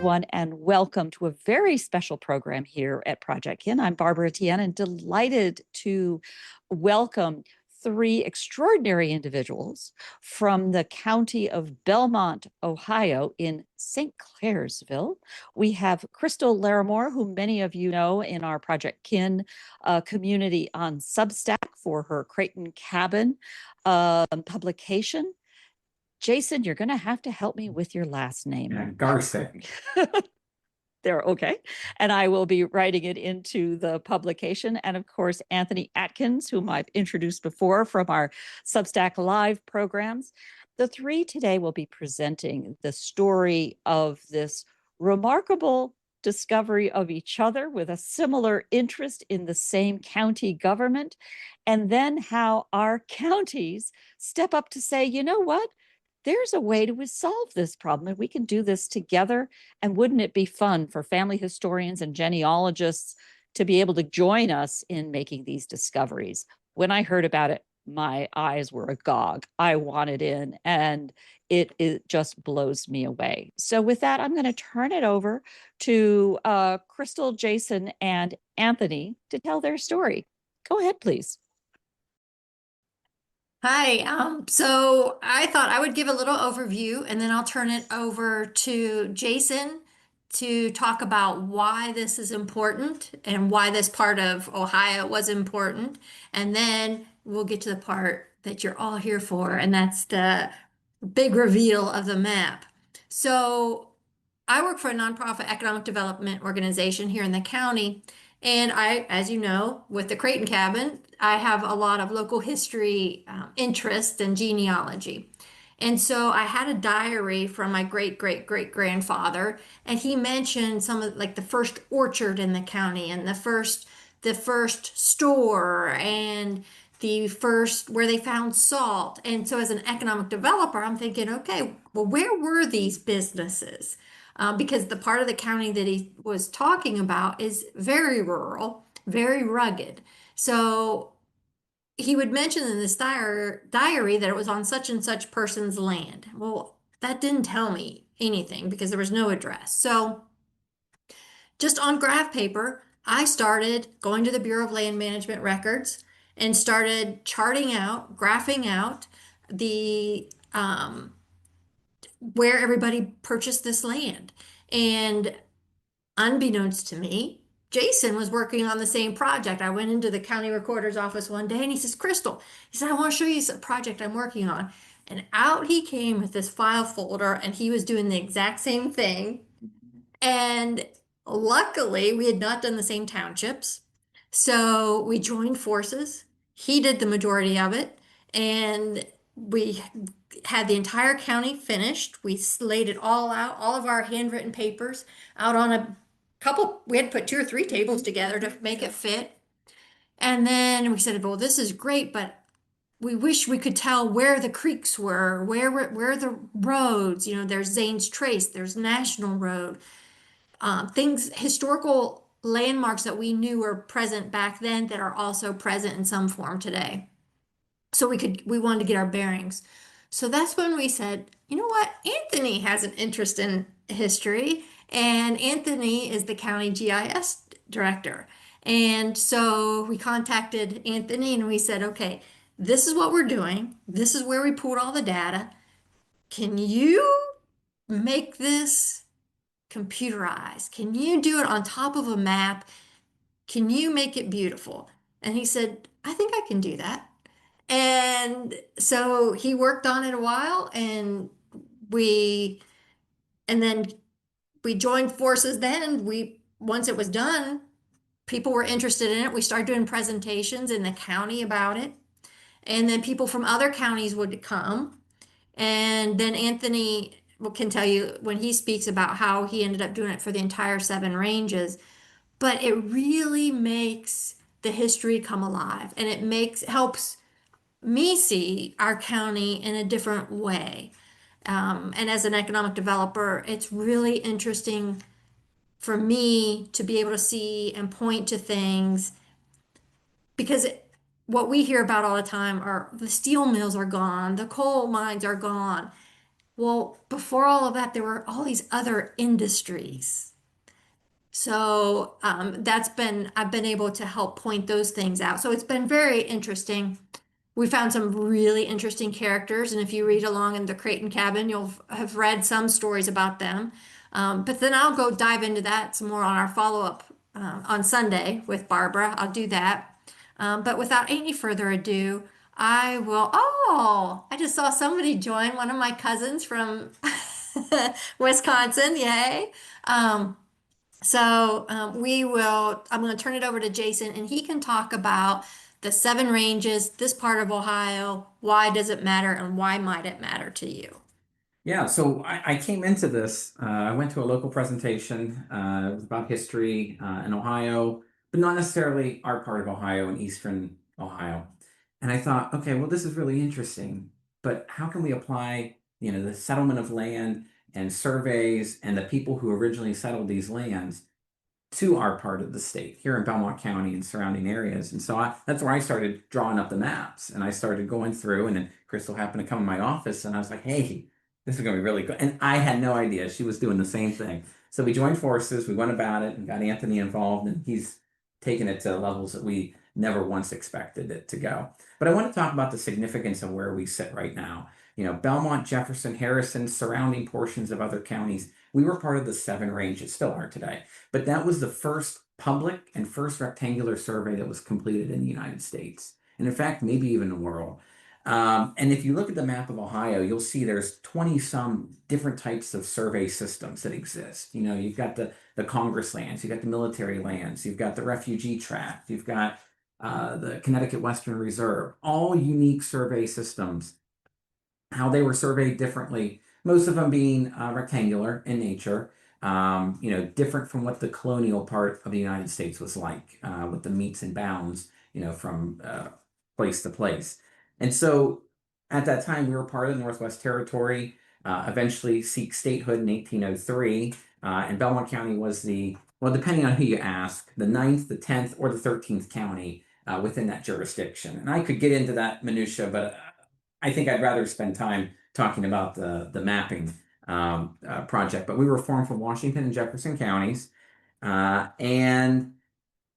everyone, and welcome to a very special program here at Project Kin. I'm Barbara Tien, and delighted to welcome three extraordinary individuals from the county of Belmont, Ohio, in St. Clairsville. We have Crystal Lorimor, who many of you know in our Project Kin community on Substack for her Creighton Cabin publication. Jason, you're going to have to help me with your last name. Garczyk. There, okay. And I will be writing it into the publication. And of course, Anthony Atkins, whom I've introduced before from our Substack Live programs. The three today will be presenting the story of this remarkable discovery of each other with a similar interest in the same county government, and then how our counties step up to say, you know what? There's a way to solve this problem, and we can do this together. And wouldn't it be fun for family historians and genealogists to be able to join us in making these discoveries? When I heard about it, my eyes were agog. I wanted in, and it just blows me away. So with that, I'm going to turn it over to Crystal, Jason, and Anthony to tell their story. Go ahead, please. Hi, so I thought I would give a little overview and then I'll turn it over to Jason to talk about why this is important and why this part of Ohio was important. And then we'll get to the part that you're all here for, and that's the big reveal of the map. So I work for a nonprofit economic development organization here in the county. And I, as you know, with the Creighton Cabin, I have a lot of local history interest and genealogy. And so I had a diary from my great great great grandfather, and he mentioned some of like the first orchard in the county and the first store and the first where they found salt. And so as an economic developer, I'm thinking, okay, well, where were these businesses? Because the part of the county that he was talking about is very rural, very rugged. So he would mention in this diary that it was on such and such person's land. Well, that didn't tell me anything because there was no address. So just on graph paper, I started going to the Bureau of Land Management records and started charting out, graphing out the where everybody purchased this land. And unbeknownst to me, Jason was working on the same project. I went into the county recorder's office one day and he says, Crystal, he said, I want to show you a project I'm working on. And out he came with this file folder, and he was doing the exact same thing. And luckily, we had not done the same townships. So we joined forces. He did the majority of it. And we had the entire county finished. We laid it all out, all of our handwritten papers out on a couple, we had to put 2 or 3 tables together to make it fit. And then we said, well, this is great, but we wish we could tell where the creeks were, where the roads, there's Zane's Trace, there's National Road, things, historical landmarks that we knew were present back then that are also present in some form today. So we wanted to get our bearings. So that's when we said, you know what? Anthony has an interest in history, and Anthony is the county GIS director. And so we contacted Anthony and we said, okay, this is what we're doing. This is where we pulled all the data. Can you make this computerized? Can you do it on top of a map? Can you make it beautiful? And he said, I think I can do that. And so he worked on it a while, and then we joined forces. Then once it was done, people were interested in it. We started doing presentations in the county about it. And then people from other counties would come. And then Anthony can tell you when he speaks about how he ended up doing it for the entire 7 ranges. But it really makes the history come alive, and it helps me see our county in a different way. And as an economic developer, it's really interesting for me to be able to see and point to things, because what we hear about all the time are the steel mills are gone, the coal mines are gone. Well, before all of that, there were all these other industries. So I've been able to help point those things out. So it's been very interesting. We found some really interesting characters, and if you read along in the Creighton Cabin, you'll have read some stories about them. But then I'll go dive into that some more on our follow-up on Sunday with Barbara. I'll do that. But without any further ado, I will. Oh, I just saw somebody join, one of my cousins from Wisconsin. Yay. Um, I'm going to turn it over to Jason and he can talk about the seven ranges, this part of Ohio. Why does it matter and why might it matter to you? Yeah, so I came into this. I went to a local presentation. It was about history in Ohio, but not necessarily our part of Ohio in Eastern Ohio. And I thought, okay, well, this is really interesting, but how can we apply, the settlement of land and surveys and the people who originally settled these lands to our part of the state here in Belmont County and surrounding areas. And so that's where I started drawing up the maps and I started going through. And then Crystal happened to come in my office and I was like, hey, this is going to be really good. And I had no idea she was doing the same thing. So we joined forces, we went about it and got Anthony involved, and he's taken it to levels that we never once expected it to go. But I want to talk about the significance of where we sit right now. Belmont, Jefferson, Harrison, surrounding portions of other counties, we were part of the seven ranges, still are today. But that was the first public and first rectangular survey that was completed in the United States. And in fact, maybe even the world. And if you look at the map of Ohio, you'll see there's 20 some different types of survey systems that exist. You've got the Congress lands, you've got the military lands, you've got the refugee tract, you've got the Connecticut Western Reserve, all unique survey systems. How they were surveyed differently, most of them being rectangular in nature, different from what the colonial part of the United States was like, with the meets and bounds, from place to place. And so at that time, we were part of the Northwest Territory, eventually seek statehood in 1803. And Belmont County was well, depending on who you ask, the 9th, the 10th, or the 13th county within that jurisdiction. And I could get into that minutia, but I think I'd rather spend time talking about the mapping project. But we were formed from Washington and Jefferson counties. And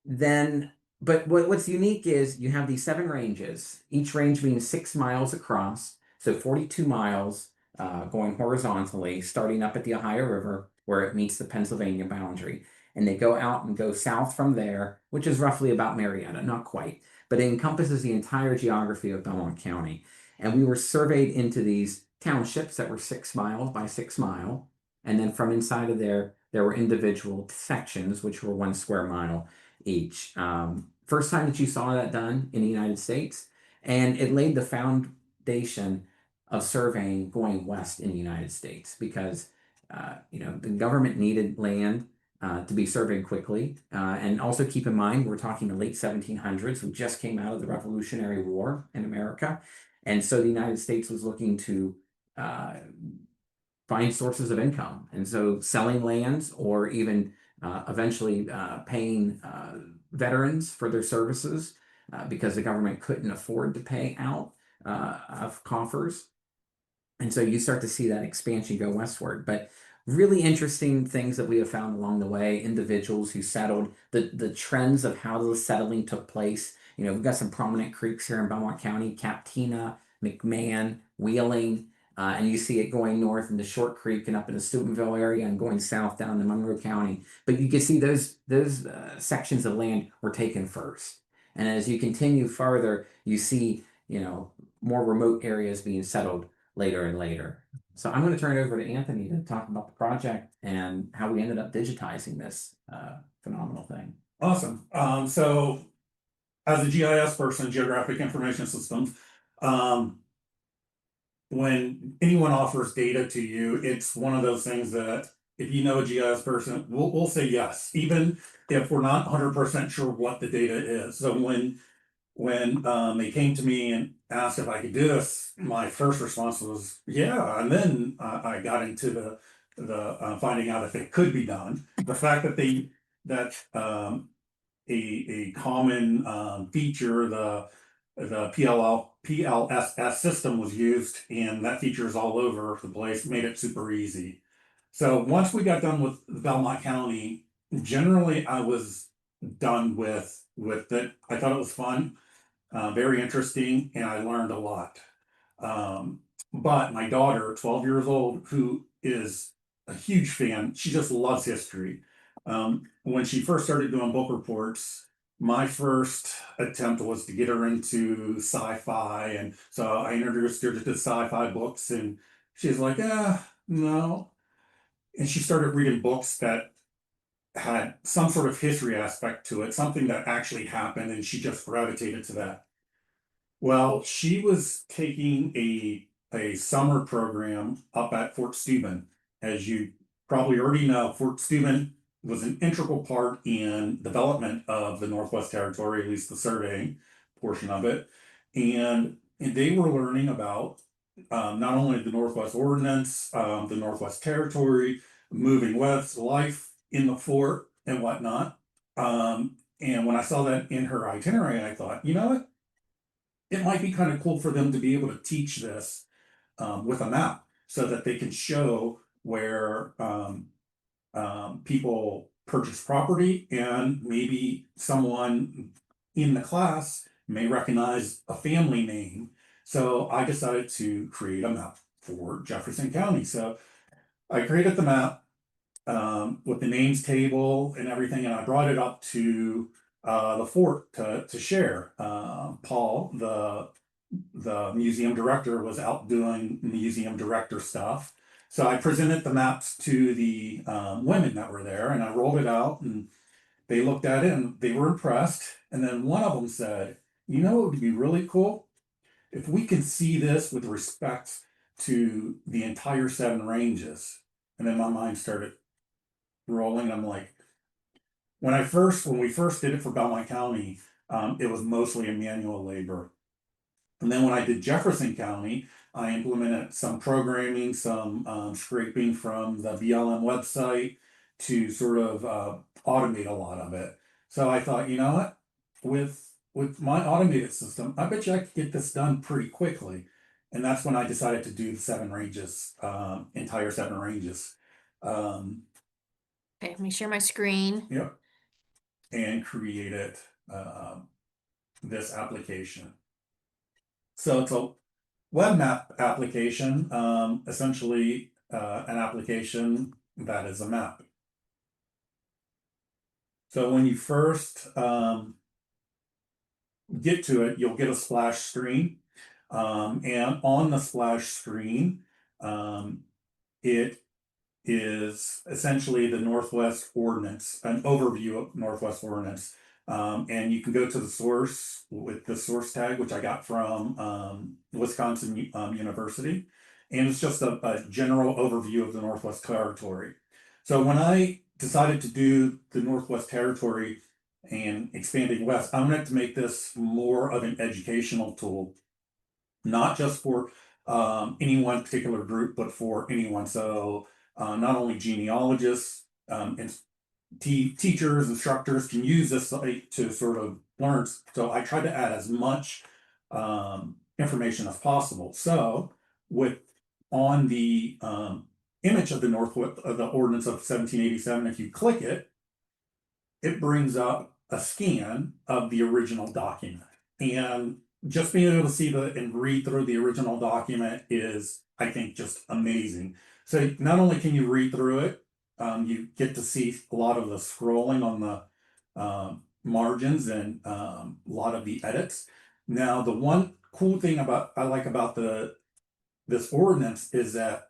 then, but what's unique is you have these seven ranges, each range being 6 miles across. So 42 miles going horizontally, starting up at the Ohio River where it meets the Pennsylvania boundary. And they go out and go south from there, which is roughly about Marietta, not quite, but it encompasses the entire geography of Belmont County. And we were surveyed into these townships that were 6 miles by 6 mile. And then from inside of there were individual sections, which were 1 square mile each. First time that you saw that done in the United States. And it laid the foundation of surveying going west in the United States because, the government needed land to be surveyed quickly. And also keep in mind, we're talking the late 1700s. We just came out of the Revolutionary War in America. And so the United States was looking to find sources of income. And so selling lands or even eventually paying veterans for their services because the government couldn't afford to pay out of coffers. And so you start to see that expansion go westward. But really interesting things that we have found along the way, individuals who settled, the trends of how the settling took place. We've got some prominent creeks here in Belmont County, Captina, McMahon, Wheeling, and you see it going north into Short Creek and up in the Steubenville area and going south down to Monroe County. But you can see those sections of land were taken first. And as you continue farther, you see, more remote areas being settled later and later. So I'm going to turn it over to Anthony to talk about the project and how we ended up digitizing this phenomenal thing. Awesome. So as a GIS person, Geographic Information Systems, when anyone offers data to you, it's one of those things that if you know a GIS person, we'll say yes, even if we're not 100% sure what the data is. So when they came to me and asked if I could do this, my first response was yeah, and then I got into the finding out if it could be done. The fact that a common feature, the PLSS system was used, and that feature is all over the place, made it super easy. So once we got done with Belmont County, generally I was done with it. I thought it was fun, very interesting, and I learned a lot. But my daughter, 12 years old, who is a huge fan, she just loves history. When she first started doing book reports, my first attempt was to get her into sci-fi, and so I introduced her to the sci-fi books, and she's like, no. And she started reading books that had some sort of history aspect to it, something that actually happened, and she just gravitated to that. Well, she was taking a summer program up at Fort Steuben. As you probably already know, Fort Steuben was an integral part in development of the Northwest Territory, at least the surveying portion of it. And they were learning about not only the Northwest Ordinance, the Northwest Territory, moving west, life in the fort and whatnot. And when I saw that in her itinerary, I thought, you know what? It might be kind of cool for them to be able to teach this with a map so that they can show where people purchase property, and maybe someone in the class may recognize a family name. So I decided to create a map for Jefferson County. So I created the map with the names table and everything, and I brought it up to the fort to share. Paul, the museum director, was out doing museum director stuff. So I presented the maps to the women that were there, and I rolled it out, and they looked at it and they were impressed. And then one of them said, you know, it would be really cool if we can see this with respect to the entire 7 ranges. And then my mind started rolling. I'm like, when we first did it for Belmont County, it was mostly a manual labor. And then when I did Jefferson County, I implemented some programming, some scraping from the BLM website to sort of automate a lot of it. So I thought, you know what, with my automated system, I bet you I could get this done pretty quickly. And that's when I decided to do the 7 ranges, entire 7 ranges. Okay, let me share my screen. Yep. And created this application. So it's a web map application, essentially an application that is a map. So when you first get to it, you'll get a splash screen. And on the splash screen, it is essentially the Northwest Ordinance, an overview of Northwest Ordinance. And you can go to the source with the source tag, which I got from Wisconsin University. And it's just a general overview of the Northwest Territory. So when I decided to do the Northwest Territory and expanding west, I wanted to make this more of an educational tool, not just for any one particular group, but for anyone. So not only genealogists and teachers, instructors can use this site to sort of learn. So I tried to add as much information as possible. So with on the image of the Northwest of the Ordinance of 1787, if you click it, it brings up a scan of the original document. And just being able to see and read through the original document is, I think, just amazing. So not only can you read through it, you get to see a lot of the scrolling on the margins and a lot of the edits. Now, the one cool thing I like about this ordinance is that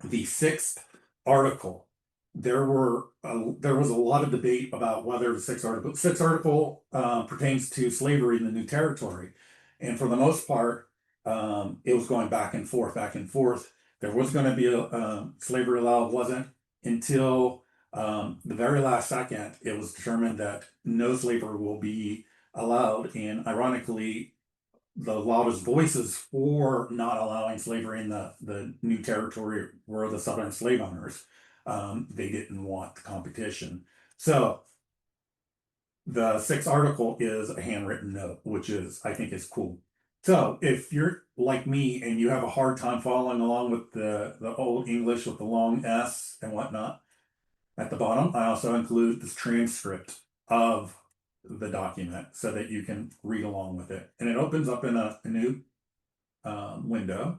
the 6th article, there was a lot of debate about whether the 6th article pertains to slavery in the new territory, and for the most part, it was going back and forth, back and forth. There was going to be a slavery allowed, wasn't until the very last second it was determined that no slavery will be allowed, and ironically, the loudest voices for not allowing slavery in the new territory were the Southern slave owners. They didn't want the competition. So the sixth article is a handwritten note, which is, I think is cool. So if you're like me and you have a hard time following along with the old English with the long S and whatnot, at the bottom, I also include this transcript of the document so that you can read along with it. And it opens up in a new window.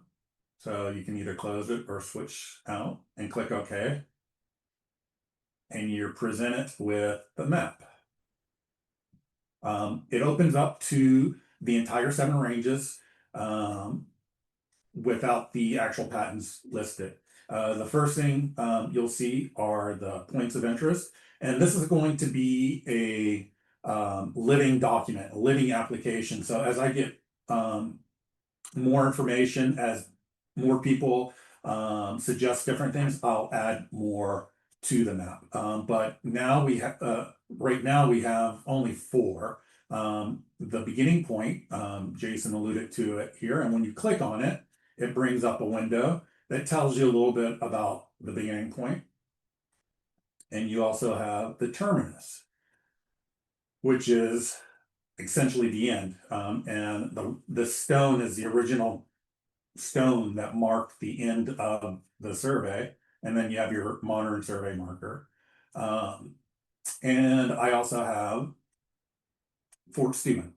So you can either close it or switch out and click OK. And you're presented with the map. It opens up to the entire 7 ranges without the actual patents listed. The first thing you'll see are the points of interest, and this is going to be a living document, a living application. So as I get more information, as more people suggest different things, I'll add more to the map. But now we have, right now we have only 4. The beginning point, Jason alluded to it here, and when you click on it, it brings up a window that tells you a little bit about the beginning point. And you also have the terminus, which is essentially the end. And the stone is the original stone that marked the end of the survey. And then you have your modern survey marker. And I also have Fort Steuben.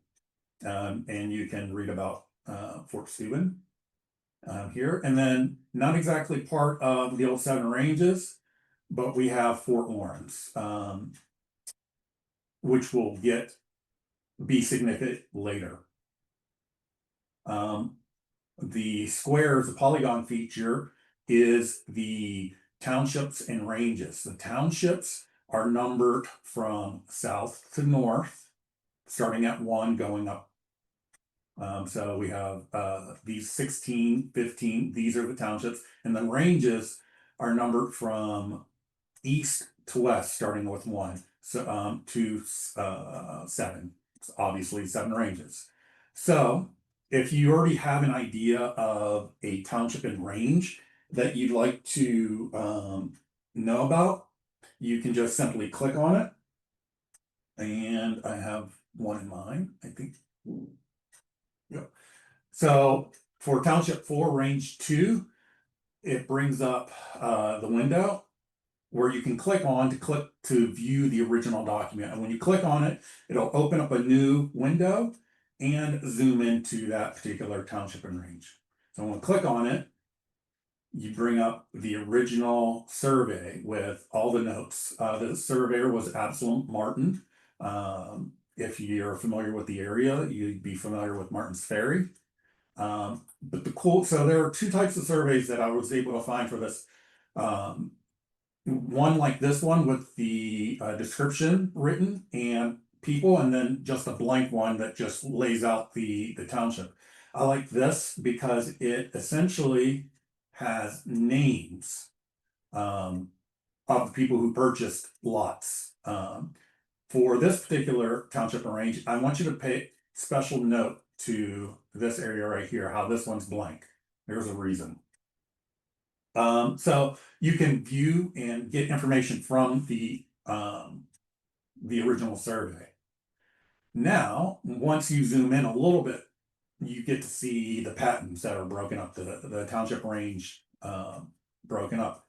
And you can read about Fort Steuben here. And then not exactly part of the old 7 ranges, but we have Fort Lawrence, which will be significant later. The squares, the polygon feature, is the townships and ranges. The townships are numbered from south to north, starting at 1, going up. So we have these 16, 15, these are the townships, and the ranges are numbered from east to west, starting with 1, so to 7. It's obviously 7 ranges. So if you already have an idea of a township and range that you'd like to know about, you can just simply click on it. And I have one in mind, I think. Yep. So for Township 4, Range 2, it brings up the window where you can click to view the original document. And when you click on it, it'll open up a new window and zoom into that particular township and range. So when we click on it, you bring up the original survey with all the notes. The surveyor was Absalom Martin. If you're familiar with the area, you'd be familiar with Martin's Ferry. But so there are 2 types of surveys that I was able to find for this. One like this one with the description written and people, and then just a blank one that just lays out the township. I like this because it essentially has names of the people who purchased lots. For this particular township and range, I want you to pay special note to this area right here, how this one's blank. There's a reason. So you can view and get information from the original survey. Now, once you zoom in a little bit, you get to see the patents that are broken up, the township range broken up.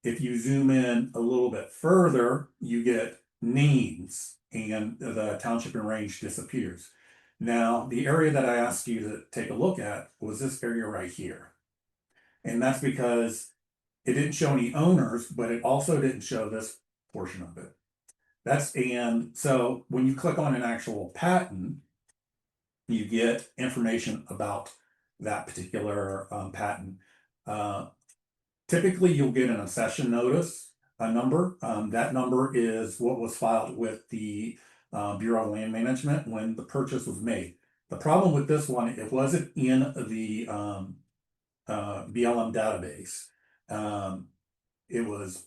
If you zoom in a little bit further, you get names and the township and range disappears. Now, the area that I asked you to take a look at was this area right here. And that's because it didn't show any owners, but it also didn't show this portion of it. And so when you click on an actual patent, you get information about that particular patent. Typically, you'll get an accession notice, a number. That number is what was filed with the Bureau of Land Management when the purchase was made. The problem with this one, it wasn't in the BLM database. It was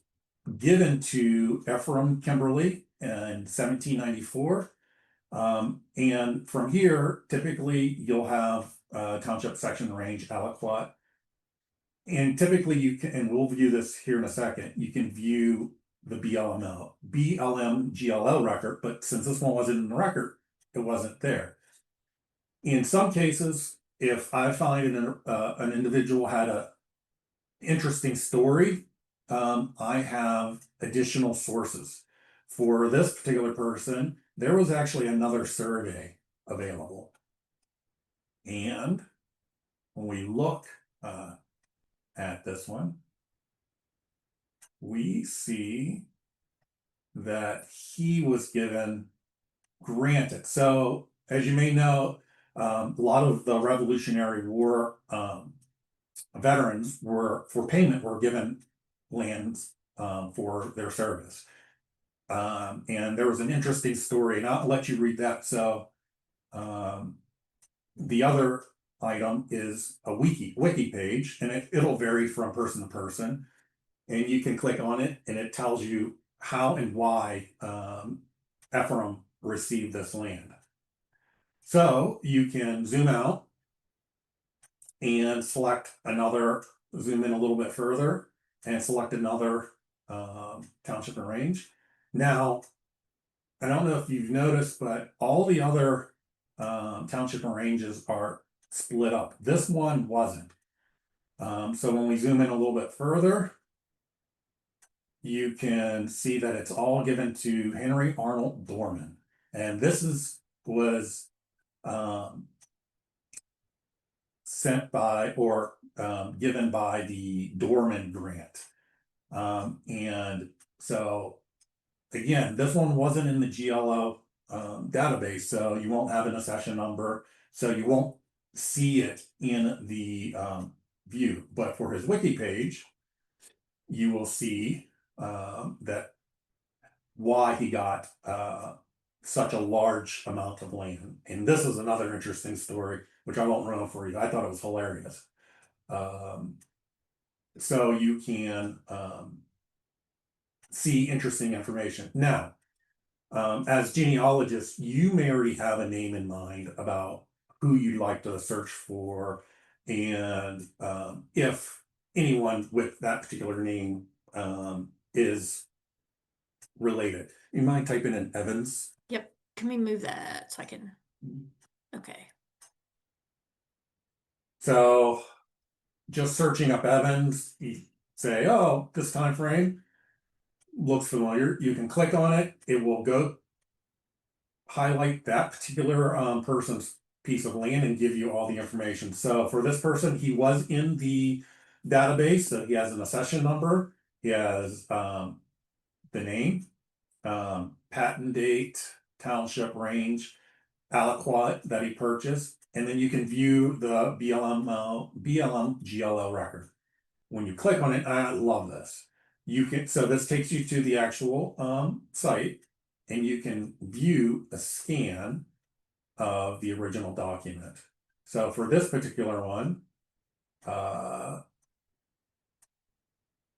given to Ephraim Kimberly in 1794. And from here, typically you'll have township section range aliquot. And typically you can, and we'll view this here in a second, you can view the BLM GLL record, but since this one wasn't in the record, it wasn't there. In some cases, if I find an individual had a interesting story, I have additional sources. For this particular person, there was actually another survey available. And when we look at this one, we see that he was given granted. So, as you may know, a lot of the Revolutionary War veterans were, for payment, were given lands for their service. And there was an interesting story, and I'll let you read that. So, the other item is a wiki page, and it'll vary from person to person. And you can click on it, and it tells you how and why Ephraim received this land. So you can zoom out and select another, zoom in a little bit further, and select another township and range. Now, I don't know if you've noticed, but all the other township and ranges are split up. This one wasn't. So when we zoom in a little bit further, you can see that it's all given to Henry Arnold Dorman. And this was sent by, or given by the Dorman grant. And so, again, this one wasn't in the GLO database, so you won't have an accession number, so you won't see it in the view. But for his wiki page, you will see that why he got such a large amount of land. And this is another interesting story, which I won't ruin for you. I thought it was hilarious. So you can see interesting information. Now, as genealogists, you may already have a name in mind about who you'd like to search for, and if anyone with that particular name is related. You might type in Evans. Yep. Can we move that so I can? Okay. So just searching up Evans, you say, oh, this time frame looks familiar. You can click on it. It will go highlight that particular person's piece of land and give you all the information. So for this person, he was in the database. So he has an accession number. He has the name, patent date, township range, aliquot that he purchased, and then you can view the BLM GLL record. When you click on it, I love this. You can, so this takes you to the actual site, and you can view a scan of the original document. So for this particular one,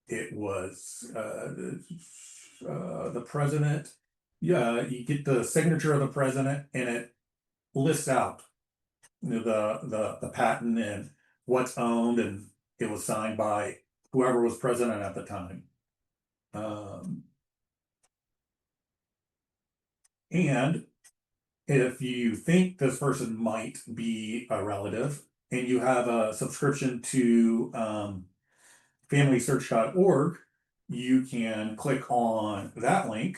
it was the president. Yeah, you get the signature of the president, and it lists out the patent and what's owned, and it was signed by whoever was president at the time. And if you think this person might be a relative, and you have a subscription to FamilySearch.org, you can click on that link,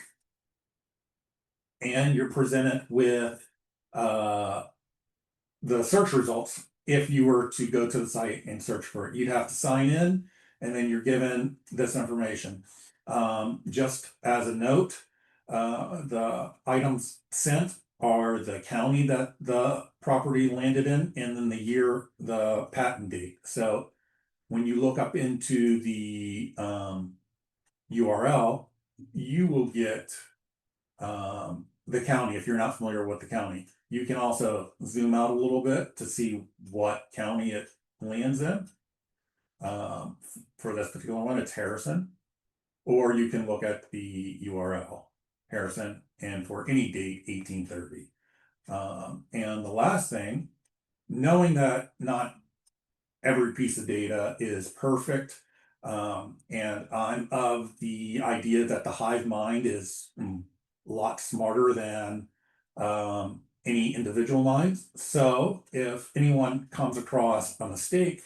and you're presented with the search results. If you were to go to the site and search for it, you'd have to sign in, and then you're given this information. Just as a note, the items sent are the county that the property landed in, and then the year, the patent date. So when you look up into the URL, you will get the county if you're not familiar with the county. You can also zoom out a little bit to see what county it lands in. For this particular one, it's Harrison. Or you can look at the URL, Harrison, and for any date, 1830. And the last thing, knowing that not every piece of data is perfect, And I'm of the idea that the hive mind is a lot smarter than any individual mind. So if anyone comes across a mistake,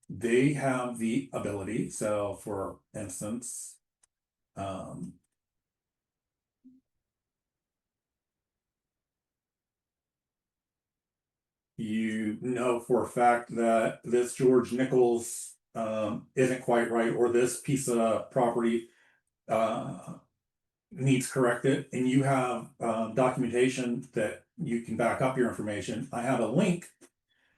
they have the ability. So for instance, you know for a fact that this George Nichols isn't quite right, or this piece of property needs corrected, and you have documentation that you can back up your information. I have a link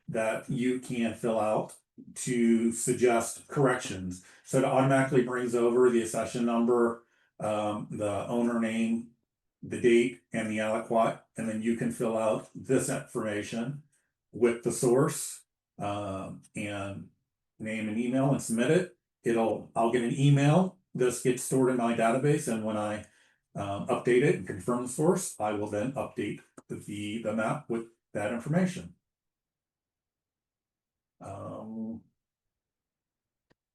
that you can fill out to suggest corrections. So it automatically brings over the accession number, the owner name, the date, and the aliquot, and then you can fill out this information with the source and name and email and submit it. I'll get an email. This gets stored in my database, and when I update it and confirm the source, I will then update the map with that information.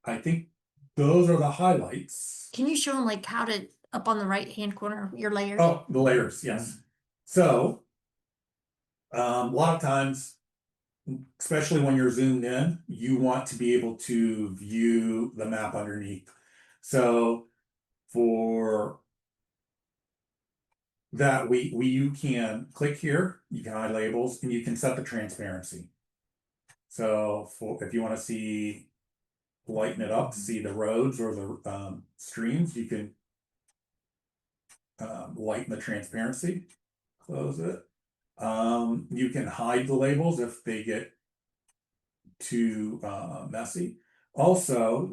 I think those are the highlights. Can you show them like how to, up on the right-hand corner, your layers? Oh, the layers, yes. So, a lot of times, especially when you're zoomed in, you want to be able to view the map underneath. So, for that, you can click here, you can hide labels, and you can set the transparency. So, if you want to see, lighten it up to see the roads or the streams, you can lighten the transparency, close it. You can hide the labels if they get too messy. Also,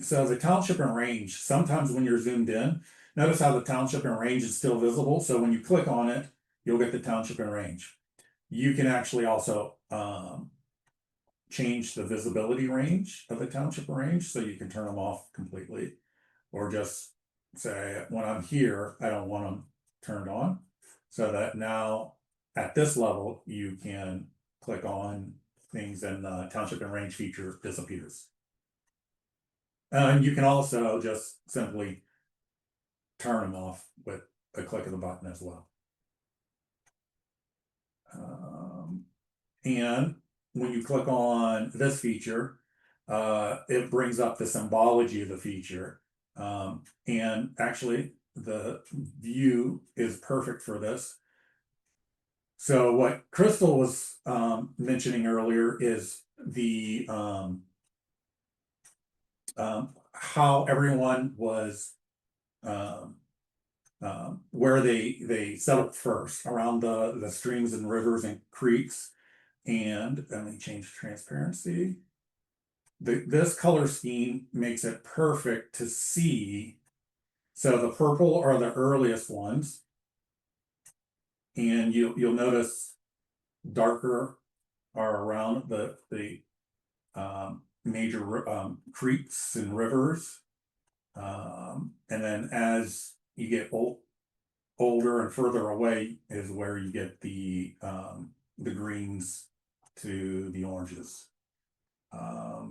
so the township and range, sometimes when you're zoomed in, notice how the township and range is still visible. So when you click on it, you'll get the township and range. You can actually also change the visibility range of the township and range, so you can turn them off completely, or just say, when I'm here, I don't want them turned on, so that now at this level, you can click on things and the township and range feature disappears. And you can also just simply turn them off with a click of the button as well. And when you click on this feature, it brings up the symbology of the feature. And actually, the view is perfect for this. So what Crystal was mentioning earlier is the how everyone was where they settled first, around the streams and rivers and creeks. And let me change transparency. This color scheme makes it perfect to see. So the purple are the earliest ones, and you'll notice darker are around the major creeks and rivers, and then as you get older and further away is where you get the greens to the oranges. I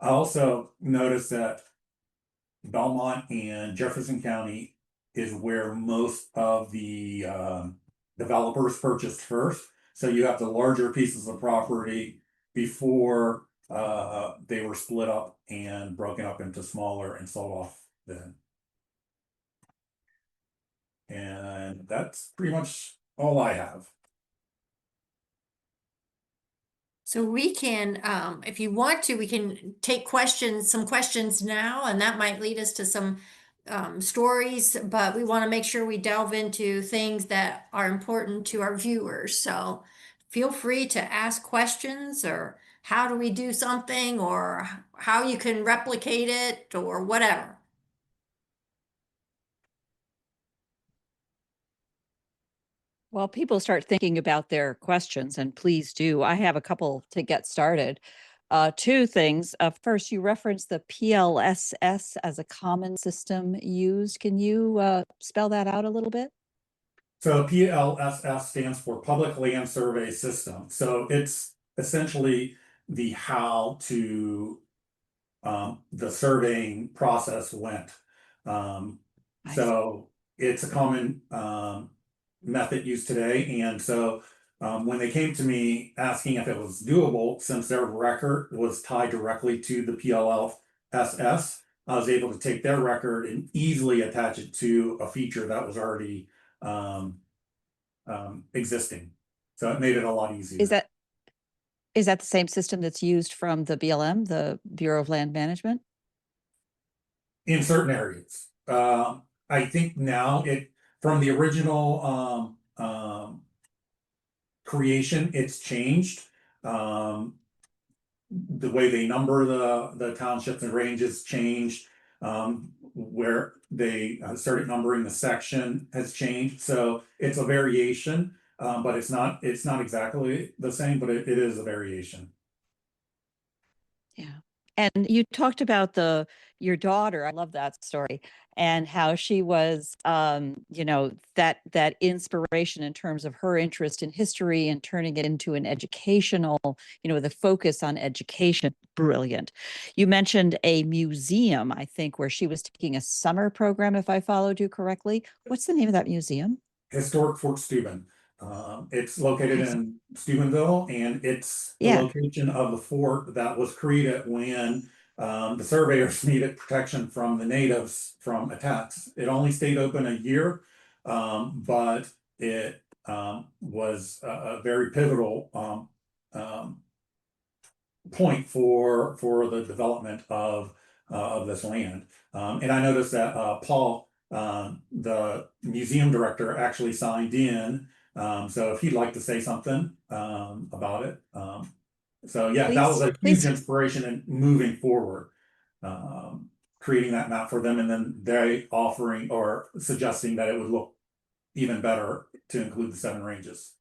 also noticed that Belmont and Jefferson County is where most of the developers purchased first. So you have the larger pieces of property before they were split up and broken up into smaller and sold off then. And that's pretty much all I have. So we can, if you want to, we can take some questions now, and that might lead us to some stories, but we want to make sure we delve into things that are important to our viewers. So feel free to ask questions, or how do we do something, or how you can replicate it, or whatever. Well, people start thinking about their questions, and please do. I have a couple to get started. Two things. First, you referenced the PLSS as a common system used. Can you spell that out a little bit? So PLSS stands for Public Land Survey System. So it's essentially the how to the surveying process went. So it's a common method used today. And so when they came to me asking if it was doable, since their record was tied directly to the PLLSS, I was able to take their record and easily attach it to a feature that was already existing. So it made it a lot easier. Is that the same system that's used from the BLM, the Bureau of Land Management? In certain areas. I think now from the original creation, it's changed. The way they number the townships and ranges changed. Where they started numbering the section has changed. So it's a variation, but it's not exactly the same, but it is a variation. Yeah. And you talked about your daughter. I love that story, and how she was, that inspiration in terms of her interest in history and turning it into an educational, the focus on education. Brilliant. You mentioned a museum, I think, where she was taking a summer program, if I followed you correctly. What's the name of that museum? Historic Fort Steuben. It's located in Steubenville, and it's the location of the fort that was created when the surveyors needed protection from the natives from attacks. It only stayed open a year, but it was a very pivotal point for the development of this land. And I noticed that Paul, the museum director, actually signed in. So if he'd like to say something about it. So yeah, that was a huge inspiration in moving forward, creating that map for them, and then they offering or suggesting that it would look even better to include the 7 ranges.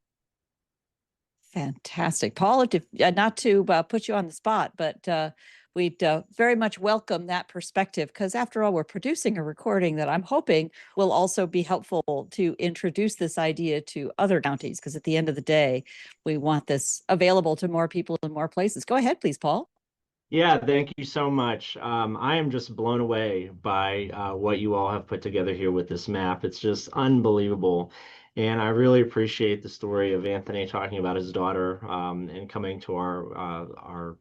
Fantastic. Paul, not to put you on the spot, but we'd very much welcome that perspective, because after all, we're producing a recording that I'm hoping will also be helpful to introduce this idea to other counties, because at the end of the day, we want this available to more people in more places. Go ahead, please, Paul. Yeah, thank you so much. I am just blown away by what you all have put together here with this map. It's just unbelievable. And I really appreciate the story of Anthony talking about his daughter and coming to our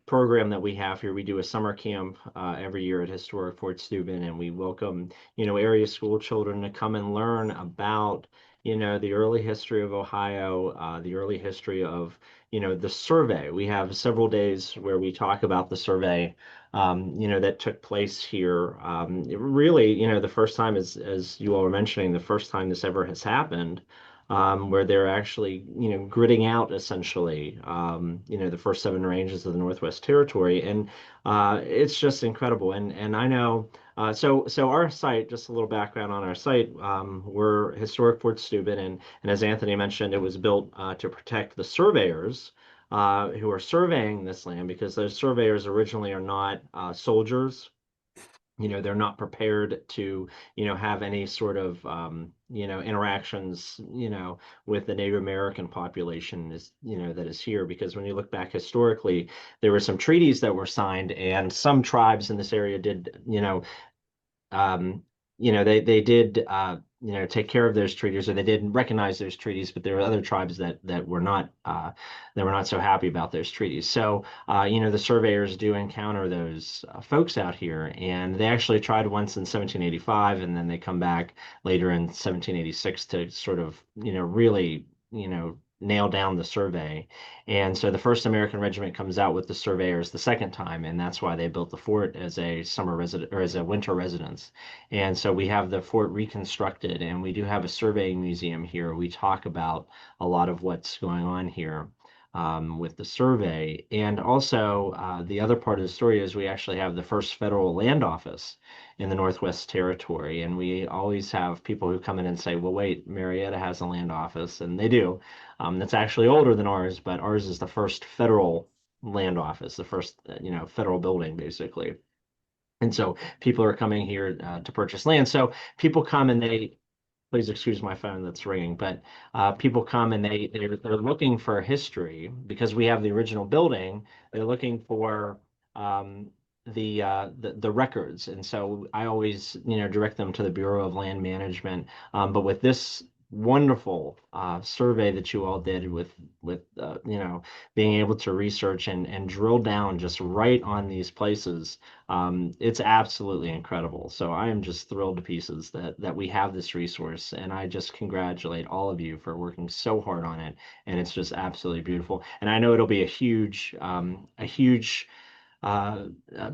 program that we have here. We do a summer camp every year at Historic Fort Steuben, and we welcome, area school children to come and learn about, the early history of Ohio, the early history of, the survey. We have several days where we talk about the survey, that took place here. Really, the first time, as you all were mentioning, the first time this ever has happened, where they're actually, gridding out essentially, the first 7 ranges of the Northwest Territory, and it's just incredible. And I know, so our site, just a little background on our site, we're Historic Fort Steuben, and as Anthony mentioned, it was built to protect the surveyors who are surveying this land, because those surveyors originally are not soldiers. They're not prepared to, have any sort of, interactions, with the Native American population that is here. Because when you look back historically, there were some treaties that were signed, and some tribes in this area did, they did, take care of those treaties, or they didn't recognize those treaties, but there were other tribes that were not so happy about those treaties. So, the surveyors do encounter those folks out here, and they actually tried once in 1785, and then they come back later in 1786 to sort of, really, nail down the survey. And so the 1st American Regiment comes out with the surveyors the second time, and that's why they built the fort as a summer resident, or as a winter residence. And so we have the fort reconstructed, and we do have a surveying museum here. We talk about a lot of what's going on here with the survey. And also the other part of the story is we actually have the first federal land office in the Northwest Territory. And we always have people who come in and say, well, wait, Marietta has a land office, and they do. That's actually older than ours, but ours is the first federal land office, the first, federal building, basically. And so people are coming here to purchase land. So people come and please excuse my phone that's ringing, but people come and they're looking for history because we have the original building. They're looking for the records, and so I always direct them to the Bureau of Land Management. But with this wonderful survey that you all did with being able to research and drill down just right on these places, it's absolutely incredible. So I am just thrilled to pieces that we have this resource, and I just congratulate all of you for working so hard on it. And it's just absolutely beautiful. And I know it'll be a huge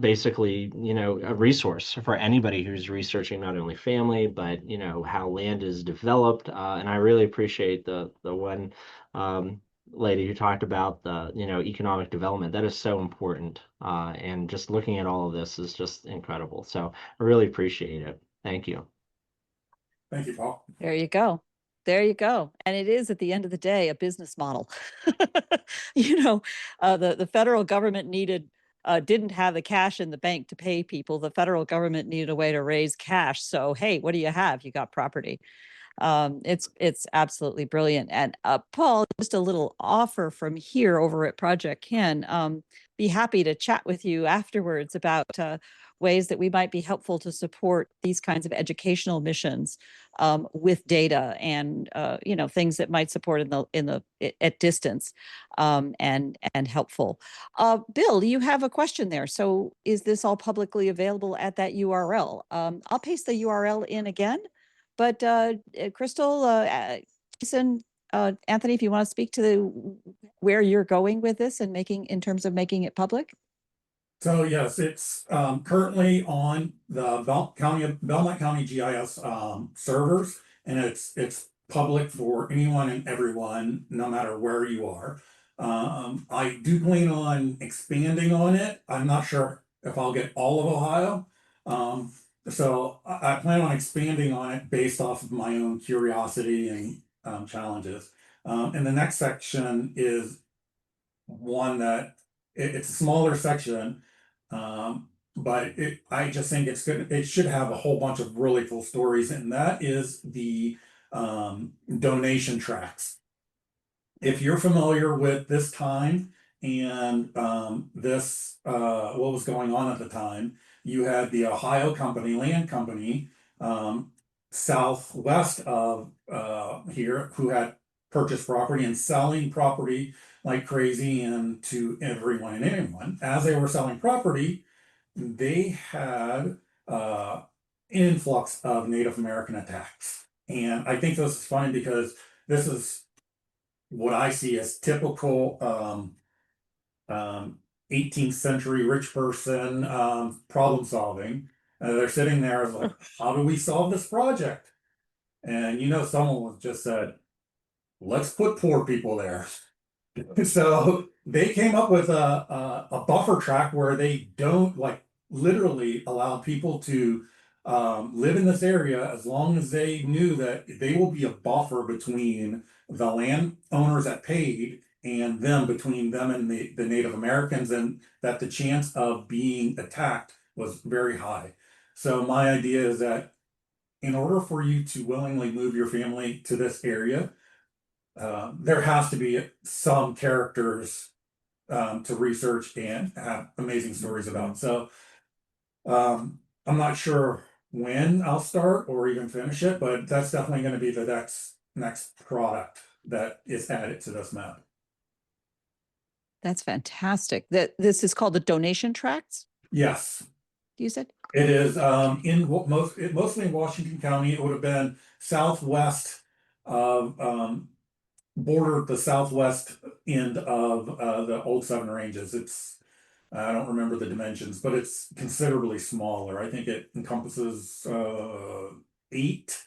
basically, a resource for anybody who's researching not only family, but, how land is developed. And I really appreciate the one lady who talked about the, economic development. That is so important. And just looking at all of this is just incredible. So I really appreciate it. Thank you. Thank you, Paul. There you go. There you go. And it is, at the end of the day, a business model. The federal government didn't have the cash in the bank to pay people. The federal government needed a way to raise cash. So, hey, what do you have? You got property. It's absolutely brilliant. And Paul, just a little offer from here over at Project Ken. Be happy to chat with you afterwards about ways that we might be helpful to support these kinds of educational missions with data and things that might support at distance and helpful. Bill, you have a question there. So is this all publicly available at that URL? I'll paste the URL in again. But Crystal, Jason, Anthony, if you want to speak to where you're going with this and in terms of making it public. So yes, it's currently on the Belmont County GIS servers, and it's public for anyone and everyone, no matter where you are. I do plan on expanding on it. I'm not sure if I'll get all of Ohio. So I plan on expanding on it based off of my own curiosity and challenges. And the next section is one that it's a smaller section, but I just think it's good. It should have a whole bunch of really cool stories, and that is the donation tracks. If you're familiar with this time and this what was going on at the time, you had the Ohio Land Company, southwest of here, who had purchased property and selling property like crazy and to everyone and anyone. As they were selling property, they had influx of Native American attacks. And I think this is funny because this is what I see as typical 18th century rich person problem solving. They're sitting there like, how do we solve this project? And someone just said, let's put poor people there. So they came up with a buffer track where they don't literally allow people to live in this area as long as they knew that they will be a buffer between the landowners that paid and between them and the Native Americans, and that the chance of being attacked was very high. So my idea is that in order for you to willingly move your family to this area, there has to be some characters to research and have amazing stories about. So I'm not sure when I'll start or even finish it, but that's definitely going to be the next product that is added to this map. That's fantastic. This is called the donation tracts? Yes. You said? It is mostly in Washington County. It would have been southwest of border the southwest end of the old Seven Ranges. I don't remember the dimensions, but it's considerably smaller. I think it encompasses 8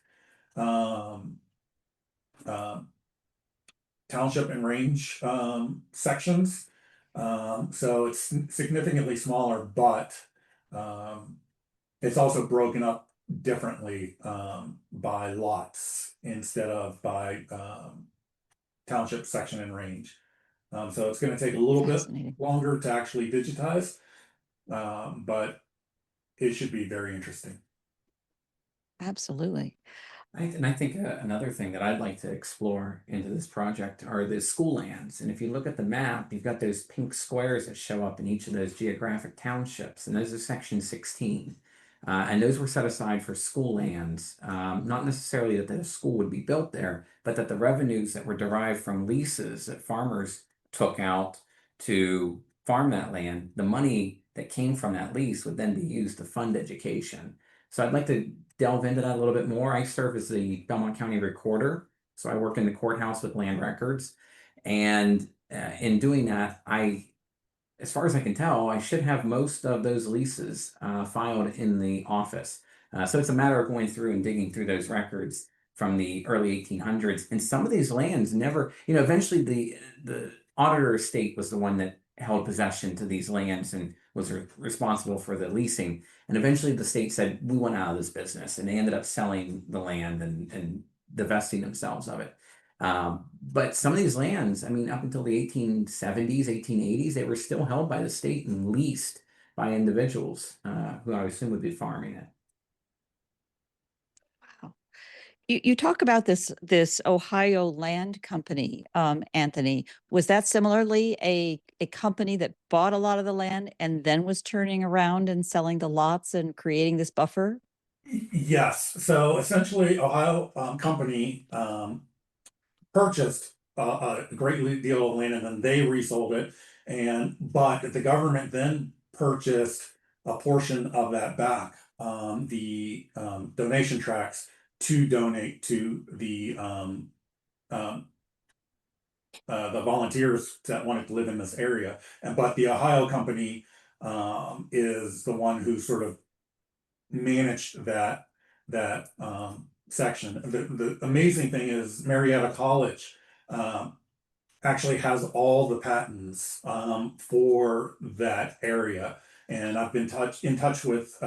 township and range sections. So it's significantly smaller, but it's also broken up differently by lots instead of by township, section, and range. So it's going to take a little bit longer to actually digitize, but it should be very interesting. Absolutely. And I think another thing that I'd like to explore into this project are the school lands. And if you look at the map, you've got those pink squares that show up in each of those geographic townships, and those are section 16. And those were set aside for school lands, not necessarily that the school would be built there, but that the revenues that were derived from leases that farmers took out to farm that land, the money that came from that lease would then be used to fund education. So I'd like to delve into that a little bit more. I serve as the Belmont County recorder, so I work in the courthouse with land records. And in doing that, as far as I can tell, I should have most of those leases filed in the office. So it's a matter of going through and digging through those records from the early 1800s. And some of these lands never, eventually the auditor estate was the one that held possession to these lands and was responsible for the leasing. And eventually the state said, we want out of this business. And they ended up selling the land and divesting themselves of it. But some of these lands, I mean, up until the 1870s, 1880s, they were still held by the state and leased by individuals who I assume would be farming it. Wow. You talk about this Ohio Land Company, Anthony. Was that similarly a company that bought a lot of the land and then was turning around and selling the lots and creating this buffer? Yes, so essentially Ohio Company purchased a great deal of land and then they resold it. But the government then purchased a portion of that back, the donation tracts to donate to the volunteers that wanted to live in this area. But the Ohio Company is the one who sort of managed that section. The amazing thing is Marietta College actually has all the patents for that area, and I've been in touch with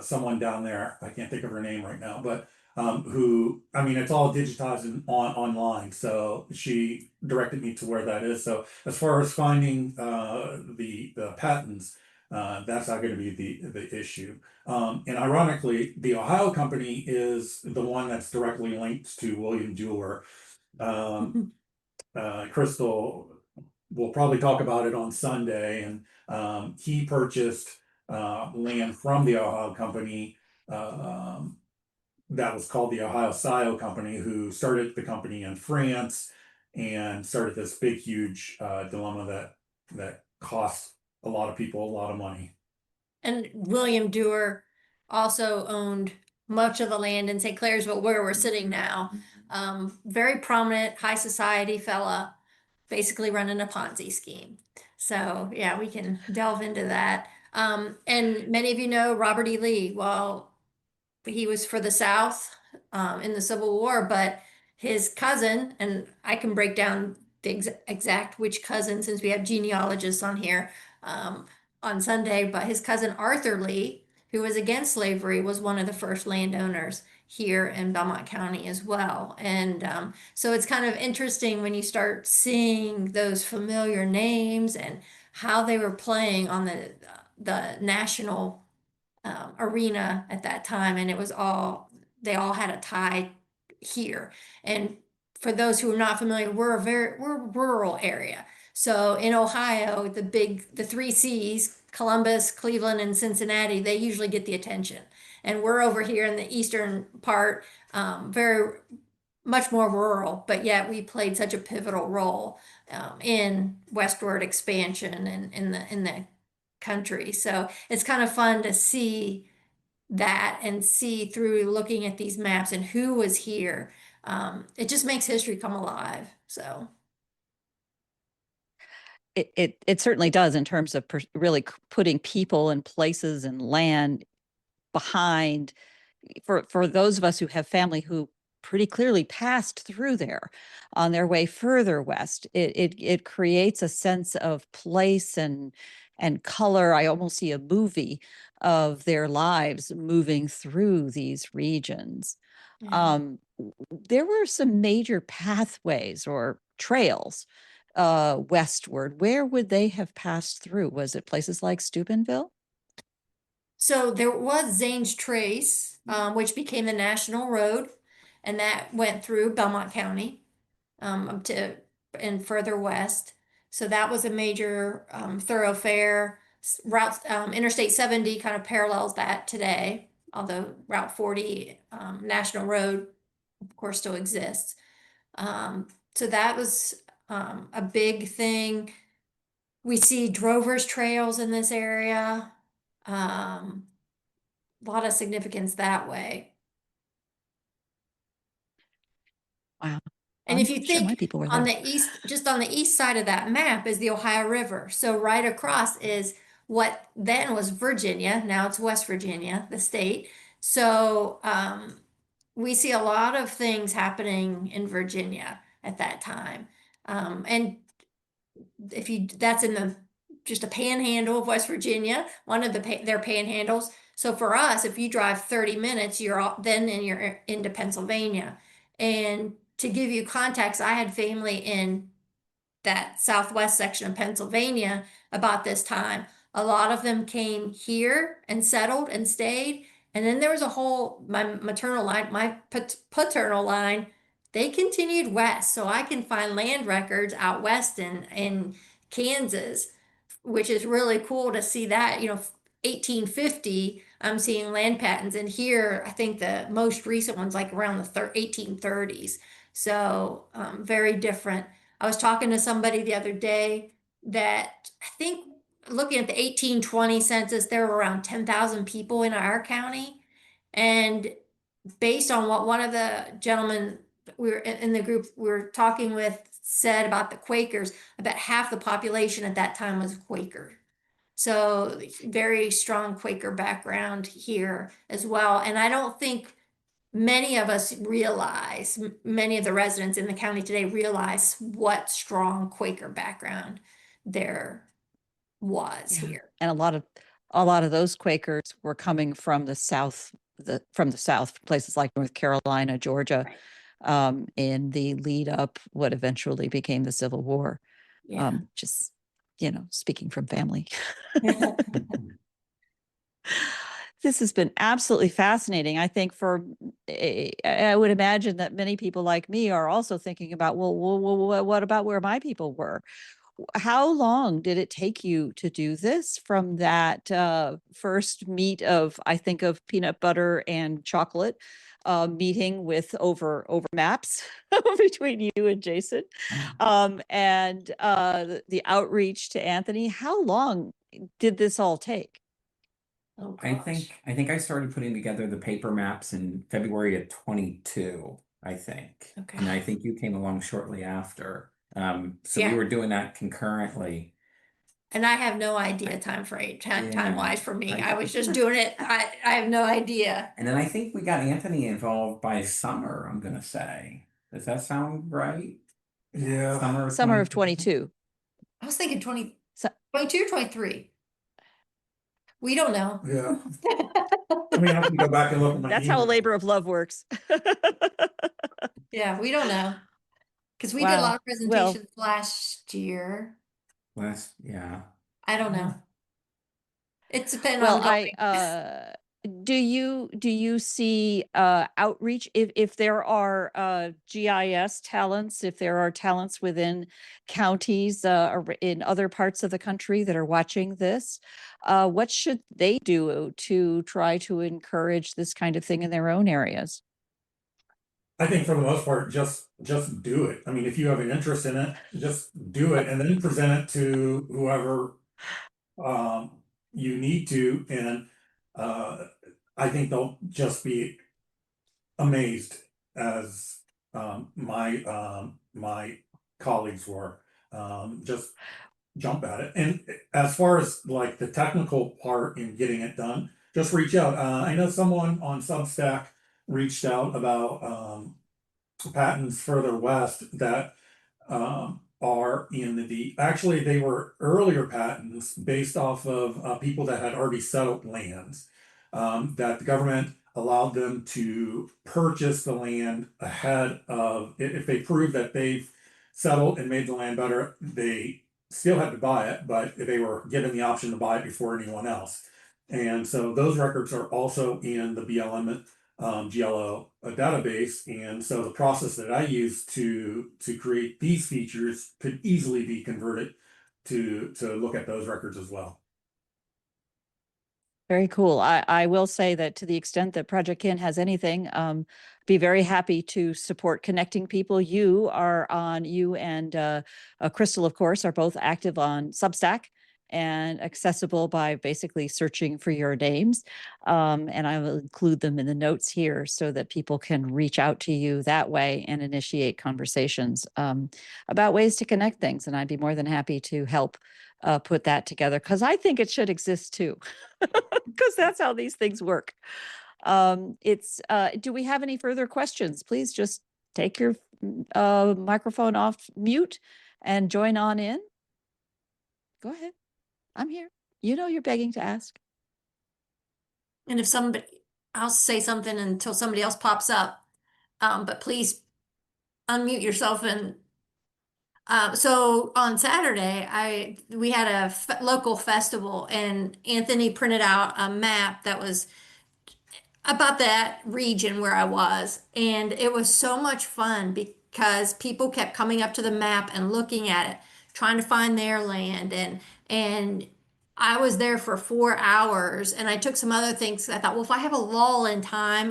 someone down there. I can't think of her name right now, but who, I mean, it's all digitized and online. So she directed me to where that is. So as far as finding the patents, that's not going to be the issue. And ironically, the Ohio Company is the one that's directly linked to William Jeweler. Crystal will probably talk about it on Sunday, and he purchased land from the Ohio Company that was called the Ohio Scio Company, who started the company in France and started this big, huge dilemma that cost a lot of people a lot of money. And William Dewar also owned much of the land in St. Clairsville, where we're sitting now. Very prominent, high society fella, basically running a Ponzi scheme. So yeah, we can delve into that. And many of you know Robert E. Lee. Well, he was for the South in the Civil War, but his cousin, and I can break down the exact which cousin since we have genealogists on here on Sunday, but his cousin Arthur Lee, who was against slavery, was one of the first landowners here in Belmont County as well. And so it's kind of interesting when you start seeing those familiar names and how they were playing on the national arena at that time, and they all had a tie here. And for those who are not familiar, we're a rural area. So in Ohio, the three C's, Columbus, Cleveland, and Cincinnati, they usually get the attention. And we're over here in the eastern part, very much more rural, but yet we played such a pivotal role in westward expansion and in the country. So it's kind of fun to see that and see through looking at these maps and who was here. It just makes history come alive. So It certainly does in terms of really putting people and places and land behind for those of us who have family who pretty clearly passed through there on their way further west. It creates a sense of place and color. I almost see a movie of their lives moving through these regions. yeah. There were some major pathways or trails westward. Where would they have passed through? Was it places like Steubenville? So there was Zane's Trace, which became the national road, and that went through Belmont County, up to and further west. So that was a major thoroughfare. Route Interstate 70 kind of parallels that today, although Route 40 National Road, of course, still exists. So that was a big thing. We see drovers trails in this area. A lot of significance that way. Wow. And I'm if you sure my think people were on there. the east, just on the east side of that map is the Ohio River. So right across is what then was Virginia. Now it's West Virginia, the state. So we see a lot of things happening in Virginia at that time. And if you, that's in the, just a panhandle of West Virginia, one of their panhandles. So for us, if you drive 30 minutes, you're into Pennsylvania. And to give you context, I had family in that southwest section of Pennsylvania about this time. A lot of them came here and settled and stayed. And then there was a whole, my maternal line, my paternal line, they continued west. So I can find land records out west in Kansas, which is really cool to see that, 1850, I'm seeing land patents. And here, I think the most recent one's like around the 1830s. So very different. I was talking to somebody the other day that I think looking at the 1820 census, there were around 10,000 people in our county. And based on what one of the gentlemen we were in the group we were talking with said about the Quakers, about half the population at that time was Quaker. So very strong Quaker background here as well. And I don't think many of us realize, many of the residents in the county today realize what strong Quaker background there was here. And a lot of those Quakers were coming from the South, places like North Carolina, Georgia, Right. in the lead up what eventually became the Civil War. Yeah. Just, speaking from family. This has been absolutely fascinating. I think I would imagine that many people like me are also thinking about, well, what about where my people were? How long did it take you to do this from that first meet of, I think of peanut butter and chocolate meeting with over maps between you and Jason, and the outreach to Anthony? How long did this all take? Oh I gosh. think I started putting together the paper maps in February of 22, I think. Okay. And I think you came along shortly after. So we Yeah. were doing that concurrently. And I have no idea time wise for me. I- I was just doing it. I have no idea. And then I think we got Anthony involved by summer, I'm gonna say. Does that sound right? Yeah. Summer of 22. I was thinking 20, So, 22 or 23. We don't know. Yeah. I mean, I can go back and look at my that's how a email. labor of love works. Yeah, we don't know. Because we did a Wow. lot of Well, presentations last year. Yeah. I don't know. It's been well, ongoing. do you see outreach if there are GIS talents, if there are talents within counties or in other parts of the country that are watching this, what should they do to try to encourage this kind of thing in their own areas? I think for the most part, just do it. I mean, if you have an interest in it, just do it and then present it to whoever you need to. And I think they'll just be amazed as my colleagues were. Just jump at it. And as far as like the technical part in getting it done, just reach out. I know someone on Substack reached out about patents further west that are in actually they were earlier patents based off of people that had already settled lands, that the government allowed them to purchase the land ahead of, if they prove that they've settled and made the land better, they still had to buy it, but they were given the option to buy it before anyone else. And so those records are also in the BLM GLO database. And so the process that I use to create these features could easily be converted to look at those records as well. Very cool. I will say that to the extent that Project Kin has anything, be very happy to support connecting people. You and Crystal, of course, are both active on Substack and accessible by basically searching for your names. And I will include them in the notes here so that people can reach out to you that way and initiate conversations about ways to connect things. And I'd be more than happy to help put that together, because I think it should exist too, because that's how these things work. Do we have any further questions? Please just take your microphone off mute and join on in. Go ahead. I'm here. You know you're begging to ask. And if somebody, I'll say something until somebody else pops up. But please unmute yourself. And so on Saturday, we had a local festival, and Anthony printed out a map that was about that region where I was. And it was so much fun because people kept coming up to the map and looking at it, trying to find their land. And I was there for 4 hours, and I took some other things. I thought, well, if I have a lull in time,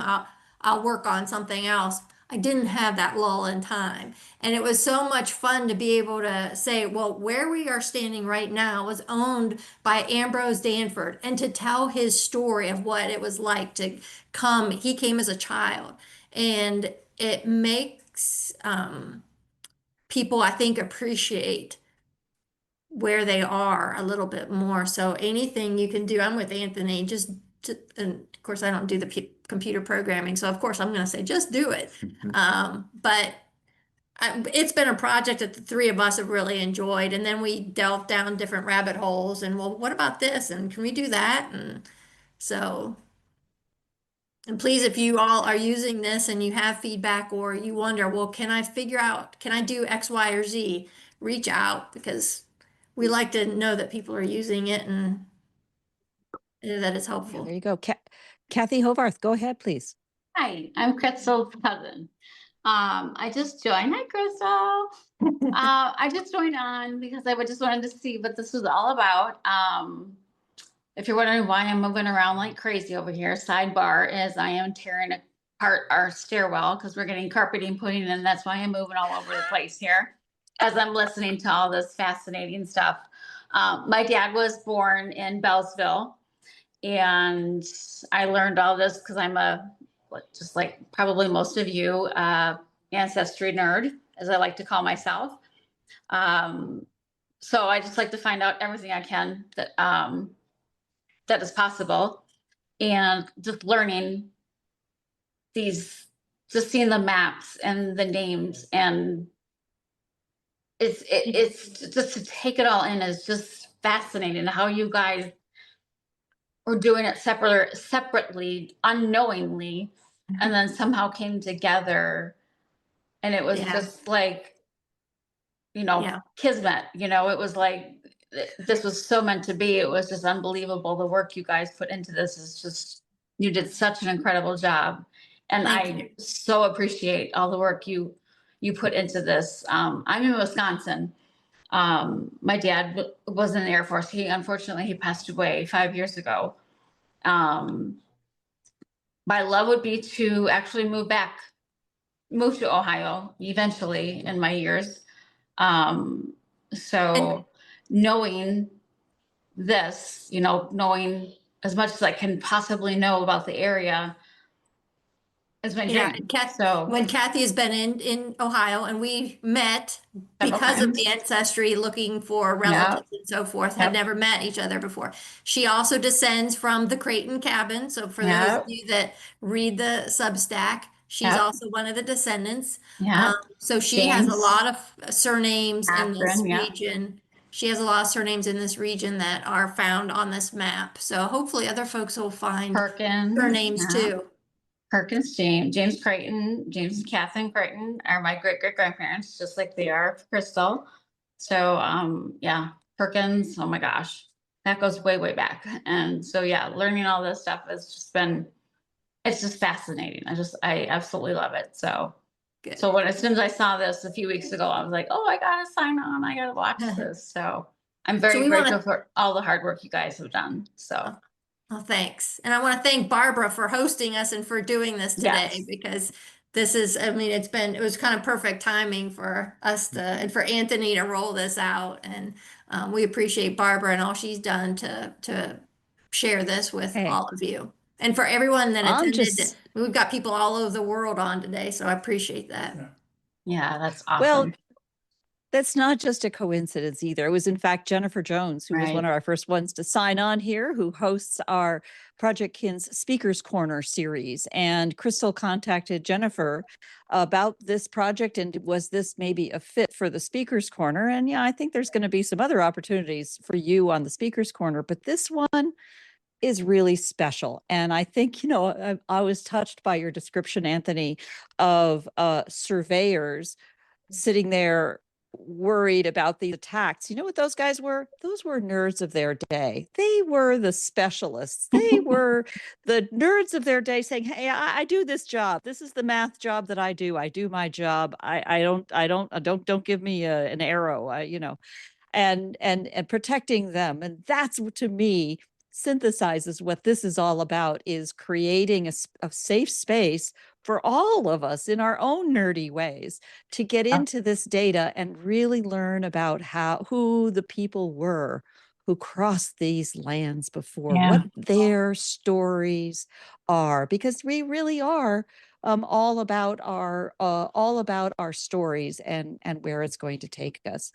I'll work on something else. I didn't have that lull in time. And it was so much fun to be able to say, well, where we are standing right now was owned by Ambrose Danford, and to tell his story of what it was like to come. He came as a child, and it makes people, I think, appreciate where they are a little bit more. So anything you can do, I'm with Anthony, and of course I don't do the computer programming, so of course I'm going to say just do it. But it's been a project that the three of us have really enjoyed, and then we delved down different rabbit holes, and well, what about this, and can we do that? And so, and please, if you all are using this and you have feedback, or you wonder, well, can I do X, Y, or Z, reach out, because we like to know that people are using it and that it's helpful. There you go. Kathy Hovarth, go ahead, please. Hi, I'm Crystal's cousin. I just joined. Hi, Crystal. I just joined on because I just wanted to see what this was all about. If you're wondering why I'm moving around like crazy over here, sidebar is I am tearing apart our stairwell because we're getting carpeting put in, and that's why I'm moving all over the place here as I'm listening to all this fascinating stuff. My dad was born in Bellsville, and I learned all this because I'm just like probably most of you, ancestry nerd, as I like to call myself. So I just like to find out everything I can that is possible, and just learning just seeing the maps and the names, and it's just to take it all in is just fascinating how you guys were doing it separately, unknowingly, and then somehow came together, and it was just like, kismet. It was like this was so meant to be. It was just unbelievable. The work you guys put into this is just, you did such an incredible job, and I so appreciate all the work you put into this. I'm in Wisconsin. My dad was in the Air Force. Unfortunately he passed away 5 years ago. My love would be to actually move to Ohio eventually in my years. So knowing this, knowing as much as I can possibly know about the area is my dream. When Kathy has been in Ohio, and we met because of the ancestry, looking for relatives and so forth, had never met each other before. She also descends from the Creighton cabin. So for those of you that read the Substack, she's also one of the descendants. So she has a lot of surnames in this region. She has a lot of surnames in this region that are found on this map. So hopefully other folks will find surnames too. Perkins, James Creighton, James and Catherine Creighton are my great-great-grandparents, just like they are for Crystal. So, Perkins, oh my gosh, that goes way, way back. And so, yeah, learning all this stuff has just been, it's just fascinating. I absolutely love it. So, Good. so as soon as I saw this a few weeks ago, I was like, oh, I gotta sign on. I gotta watch this. So I'm very we grateful for all the hard work you guys have done. So. Well, thanks. And I want to thank Barbara for hosting us and for doing this today, Yes. because this is, I mean, it was kind of perfect timing for us to, and for Anthony to roll this out. And we appreciate Barbara and all she's done to share this with Hey. all of you. And for everyone that I'm attended, just- we've got people all over the world on today, so I appreciate that. Yeah, that's awesome. Well, that's not just a coincidence either. It was, in fact, Jennifer Jones, who was one of our first ones to sign on here, who hosts our Project Kin's Speakers Corner series. And Crystal contacted Jennifer about this project, and was this maybe a fit for the Speakers Corner? And yeah, I think there's going to be some other opportunities for you on the Speakers Corner, but this one is really special. And I think, I was touched by your description, Anthony, of surveyors sitting there worried about the attacks. You know what those guys were? Those were nerds of their day. They were the specialists. They were the nerds of their day, saying, hey, I do this job. This is the math job that I do. I do my job. Don't give me an arrow, and protecting them. And that's, to me, synthesizes what this is all about, is creating a safe space for all of us in our own nerdy ways to get into this data and really learn about who the people were who crossed these lands before, what their stories are, because we really are all about our stories and where it's going to take us.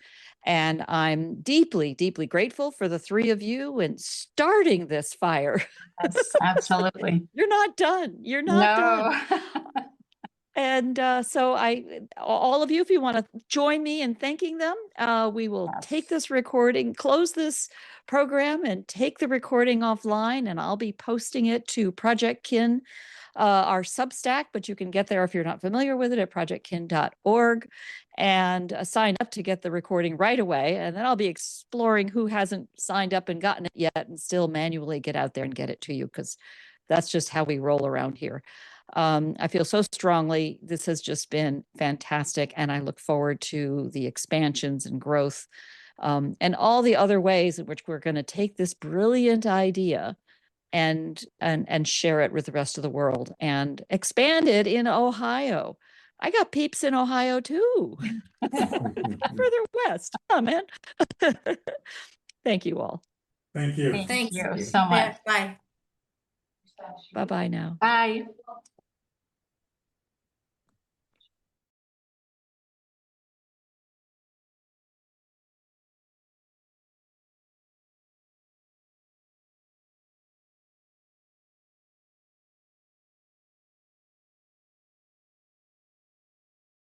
And I'm deeply, deeply grateful for the three of you in starting this fire. Yes, absolutely. You're not done. You're not done. And so all of you, if you want to join me in thanking them, we will take this recording, close this program, and take the recording offline, and I'll be posting it to Project Kin, our Substack, but you can get there if you're not familiar with it at projectkin.org, and sign up to get the recording right away. And then I'll be exploring who hasn't signed up and gotten it yet, and still manually get out there and get it to you, because that's just how we roll around here. I feel so strongly this has just been fantastic, and I look forward to the expansions and growth, and all the other ways in which we're going to take this brilliant idea and share it with the rest of the world and expand it in Ohio. I got peeps in Ohio too. Further west. Oh, man. Thank you all. Thank you. Thank you so much. Bye. Bye-bye now. Bye.